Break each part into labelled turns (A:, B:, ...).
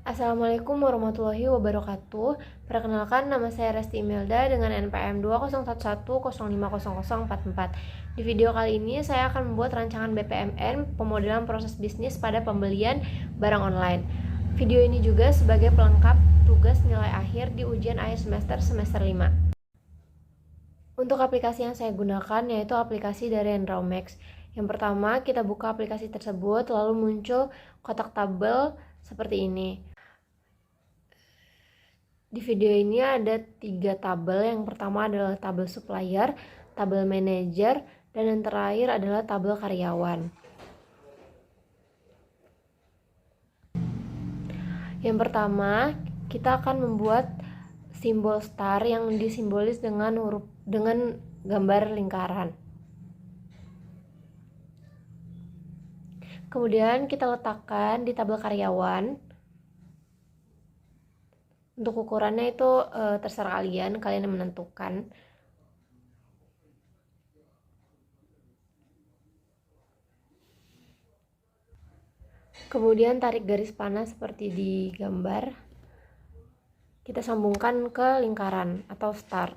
A: Assalamualaikum warahmatullahi wabarakatuh. Perkenalkan, nama saya Resti Imelda dengan NPM 2011050044. Di video kali ini saya akan membuat rancangan BPMN pemodelan proses bisnis pada pembelian barang online. Video ini juga sebagai pelengkap tugas nilai akhir di ujian akhir semester 5. Untuk aplikasi yang saya gunakan yaitu aplikasi dari Andromax. Yang pertama, kita buka aplikasi tersebut, lalu muncul kotak tabel seperti ini. Di video ini ada 3 tabel. Yang pertama adalah tabel supplier, tabel manager, dan yang terakhir adalah tabel karyawan. Yang pertama, kita akan membuat simbol star yang disimbolis dengan gambar lingkaran. Kemudian kita letakkan di tabel karyawan. Untuk ukurannya itu terserah kalian yang menentukan. Kemudian tarik garis panah seperti di gambar. Kita sambungkan ke lingkaran atau star.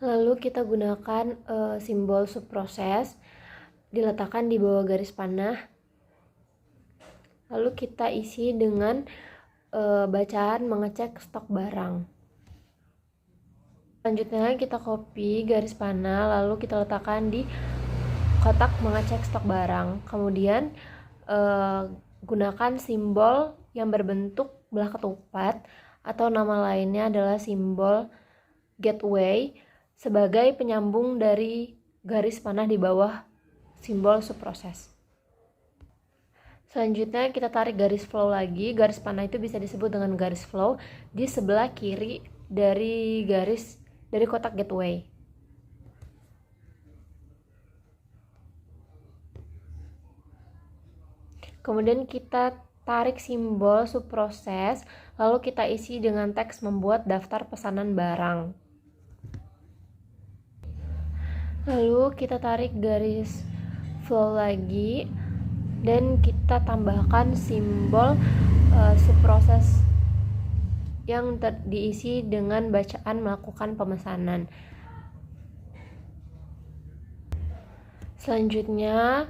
A: Lalu kita gunakan simbol subproses, diletakkan di bawah garis panah. Lalu kita isi dengan bacaan mengecek stok barang. Selanjutnya kita copy garis panah, lalu kita letakkan di kotak mengecek stok barang. Kemudian gunakan simbol yang berbentuk belah ketupat atau nama lainnya adalah simbol gateway sebagai penyambung dari garis panah di bawah simbol subproses. Selanjutnya kita tarik garis flow lagi. Garis panah itu bisa disebut dengan garis flow di sebelah kiri dari kotak gateway. Kemudian kita tarik simbol subproses, lalu kita isi dengan teks membuat daftar pesanan barang. Lalu kita tarik garis flow lagi dan kita tambahkan simbol subproses yang diisi dengan bacaan melakukan pemesanan. Selanjutnya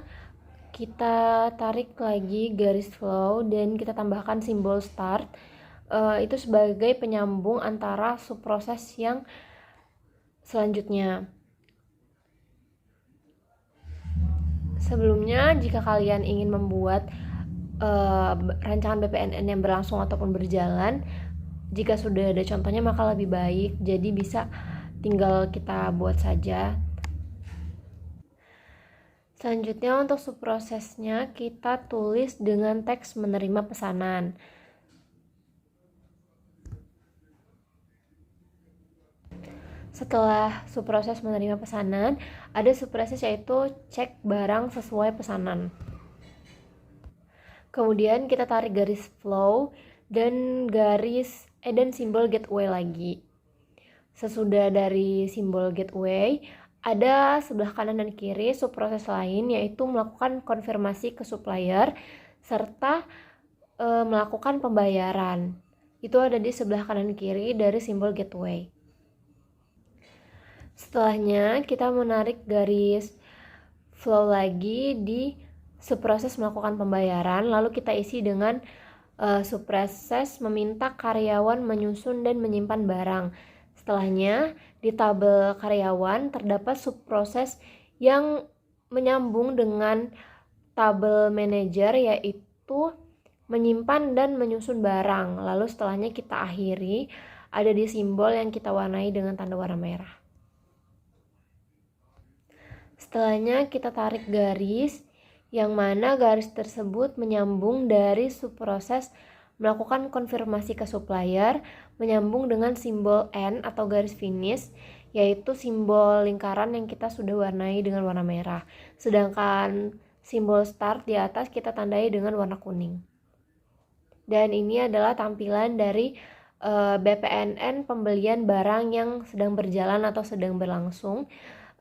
A: kita tarik lagi garis flow dan kita tambahkan simbol start, itu sebagai penyambung antara subproses yang selanjutnya. Sebelumnya, jika kalian ingin membuat rancangan BPNN yang berlangsung ataupun berjalan, jika sudah ada contohnya maka lebih baik, jadi bisa tinggal kita buat saja. Selanjutnya untuk subprosesnya kita tulis dengan teks menerima pesanan. Setelah subproses menerima pesanan, ada subproses yaitu cek barang sesuai pesanan. Kemudian kita tarik garis flow dan simbol gateway lagi. Sesudah dari simbol gateway, ada sebelah kanan dan kiri subproses lain yaitu melakukan konfirmasi ke supplier serta melakukan pembayaran. Itu ada di sebelah kanan kiri dari simbol gateway. Setelahnya kita menarik garis flow lagi di subproses melakukan pembayaran, lalu kita isi dengan subproses meminta karyawan menyusun dan menyimpan barang. Setelahnya di tabel karyawan terdapat subproses yang menyambung dengan tabel manager yaitu menyimpan dan menyusun barang. Lalu setelahnya kita akhiri ada di simbol yang kita warnai dengan tanda warna merah. Setelahnya kita tarik garis yang mana garis tersebut menyambung dari subproses melakukan konfirmasi ke supplier, menyambung dengan simbol N atau garis finish, yaitu simbol lingkaran yang kita sudah warnai dengan warna merah. Sedangkan simbol start di atas kita tandai dengan warna kuning. Dan ini adalah tampilan dari BPNN pembelian barang yang sedang berjalan atau sedang berlangsung.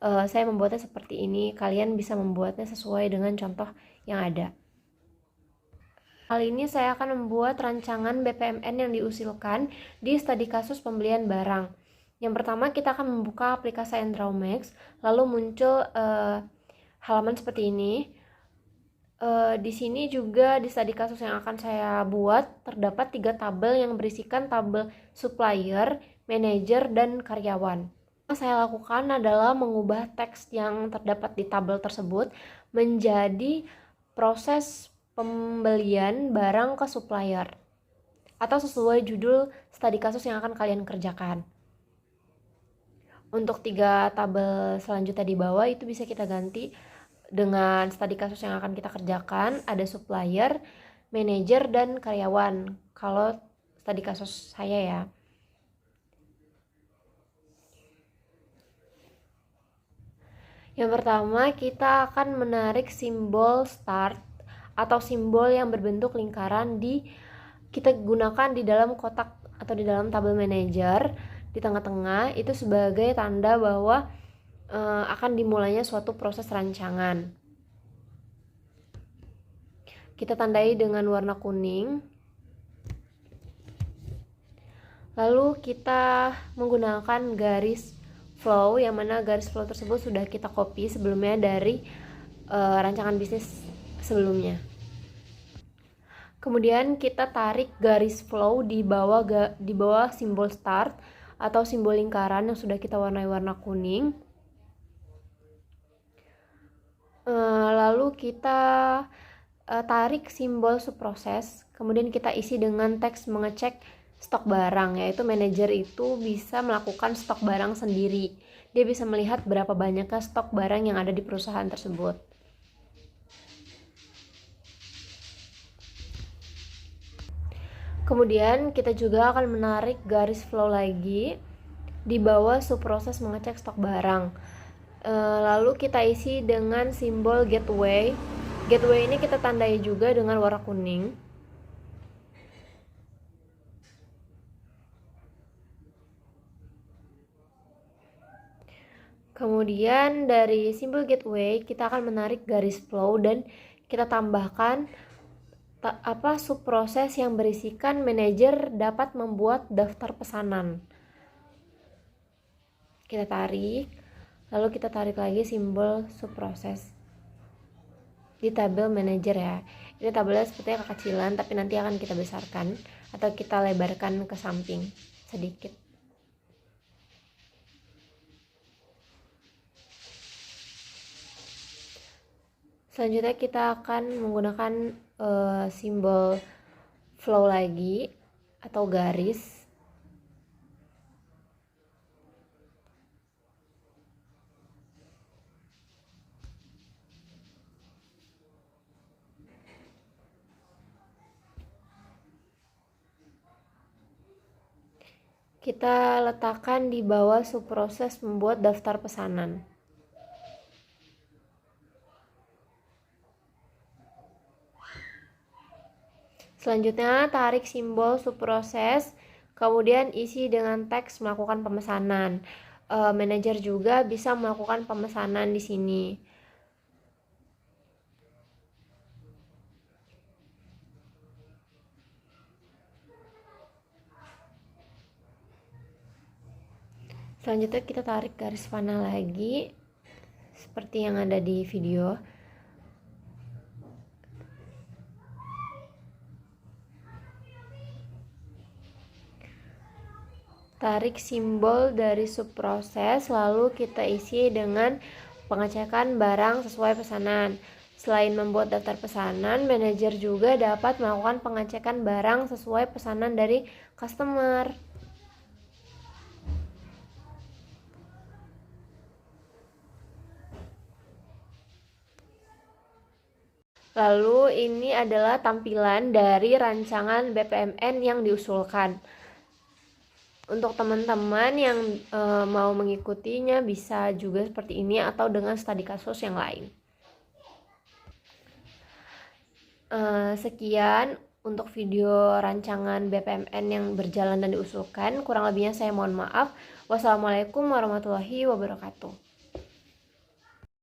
A: Saya membuatnya seperti ini, kalian bisa membuatnya sesuai dengan contoh yang ada. Kali ini saya akan membuat rancangan BPMN yang diusulkan di studi kasus pembelian barang. Yang pertama, kita akan membuka aplikasi Andromax, lalu muncul halaman seperti ini. Di sini juga di studi kasus yang akan saya buat terdapat 3 tabel yang berisikan tabel supplier, manajer, dan karyawan. Yang saya lakukan adalah mengubah teks yang terdapat di tabel tersebut menjadi proses pembelian barang ke supplier atau sesuai judul studi kasus yang akan kalian kerjakan. Untuk 3 tabel selanjutnya di bawah itu bisa kita ganti dengan studi kasus yang akan kita kerjakan. Ada supplier, manajer, dan karyawan kalau studi kasus saya ya. Yang pertama, kita akan menarik simbol start atau simbol yang berbentuk lingkaran kita gunakan di dalam kotak atau di dalam tabel manajer di tengah-tengah, itu sebagai tanda bahwa akan dimulainya suatu proses rancangan. Kita tandai dengan warna kuning. Lalu kita menggunakan garis flow, yang mana garis flow tersebut sudah kita copy sebelumnya dari rancangan bisnis sebelumnya. Kemudian kita tarik garis flow di bawah simbol start atau simbol lingkaran yang sudah kita warnai warna kuning. Lalu kita tarik simbol subproses, kemudian kita isi dengan teks mengecek stok barang, yaitu manajer itu bisa melakukan stok barang sendiri. Dia bisa melihat berapa banyaknya stok barang yang ada di perusahaan tersebut. Kemudian kita juga akan menarik garis flow lagi di bawah subproses mengecek stok barang. Lalu kita isi dengan simbol gateway. Gateway ini kita tandai juga dengan warna kuning. Kemudian dari simbol gateway kita akan menarik garis flow dan kita tambahkan subproses yang berisikan manajer dapat membuat daftar pesanan. Kita tarik, lalu kita tarik lagi simbol subproses di tabel manajer ya. Ini tabelnya sepertinya kekecilan, tapi nanti akan kita besarkan atau kita lebarkan ke samping sedikit. Selanjutnya kita akan menggunakan simbol flow lagi atau garis. Kita letakkan di bawah subproses membuat daftar pesanan. Selanjutnya tarik simbol subproses, kemudian isi dengan teks melakukan pemesanan. Manajer juga bisa melakukan pemesanan di sini. Selanjutnya kita tarik garis panah lagi seperti yang ada di video. Tarik simbol dari subproses, lalu kita isi dengan pengecekan barang sesuai pesanan. Selain membuat daftar pesanan, manajer juga dapat melakukan pengecekan barang sesuai pesanan dari customer. Lalu ini adalah tampilan dari rancangan BPMN yang diusulkan. Untuk teman-teman yang mau mengikutinya bisa juga seperti ini atau dengan studi kasus yang lain. Sekian untuk video rancangan BPMN yang berjalan dan diusulkan. Kurang lebihnya saya mohon maaf. Wassalamualaikum warahmatullahi wabarakatuh.